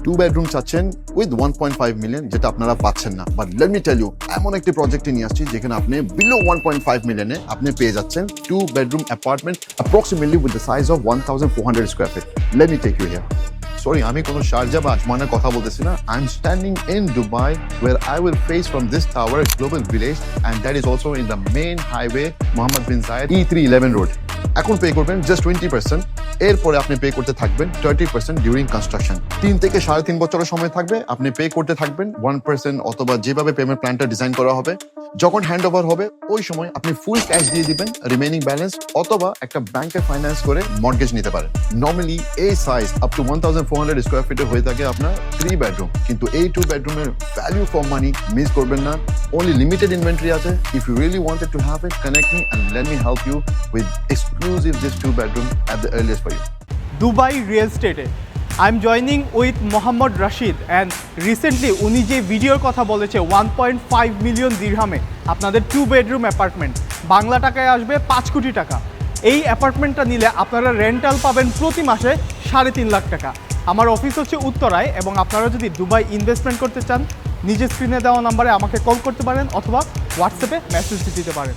2 bedroom চাচ্ছেন with 1.5 million, যেটা আপনারা পাচ্ছেন না। But let me tell you, এমন একটি প্রজেক্টে নিয়ে আসছি যেখানে আপনি বিলো 1.5 মিলিয়নে আপনি পেয়ে যাচ্ছেন 2 bedroom apartment approximately with the size of 1400 square feet. Let me take you here. Sorry, আমি কোনো শারজা বা আজমানের কথা বলতেছি না। I'm standing in Dubai where I will face from this tower Global Village and that is also in the main highway Mohammed bin Zayed E311 road. এখন pay করবেন just 20%, এরপরে আপনি পে করতে থাকবেন 30% ডিউরিং কনস্ট্রাকশন। 3 থেকে 3.5 বছরের সময় থাকবে, আপনি পে করতে থাকবেন 1% অথবা যেভাবে পেমেন্ট প্ল্যানটা ডিজাইন করা হবে। যখন হ্যান্ড ওভার হবে ওই সময় আপনি ফুল ক্যাশ দিয়ে দিবেন রিমেইনিং ব্যালেন্স, অথবা একটা ব্যাংকে ফাইন্যান্স করে মর্টগেজ নিতে পারেন। নর্মালি এই সাইজ আপ টু 1400 স্কোয়ার ফিটে হয়ে থাকে আপনার 3 বেডরুম, কিন্তু এই 2 বেডরুমের ভ্যালু ফর মানি মিস করবেন না। only limited inventory আছে। if you really wanted to have it, connect me and let me help you with exclusive this 2 bedroom at the earliest for you. Dubai real স্টেটে I am joining with Mohammad Rashid and recently উনি যে ভিডিওর কথা বলেছে 1.5 million দিরহামে আপনাদের 2 bedroom apartment, Bangla টাকায় আসবে 5 কোটি টাকা। এই অ্যাপার্টমেন্টটা নিলে আপনারা রেন্টাল পাবেন প্রতি মাসে 3.5 লাখ টাকা। আমার অফিস হচ্ছে উত্তরায়, এবং আপনারা যদি দুবাই ইনভেস্টমেন্ট করতে চান নিজের স্ক্রিনে দেওয়া নাম্বারে আমাকে কল করতে পারেন অথবা হোয়াটসঅ্যাপে মেসেজ দিতে পারেন।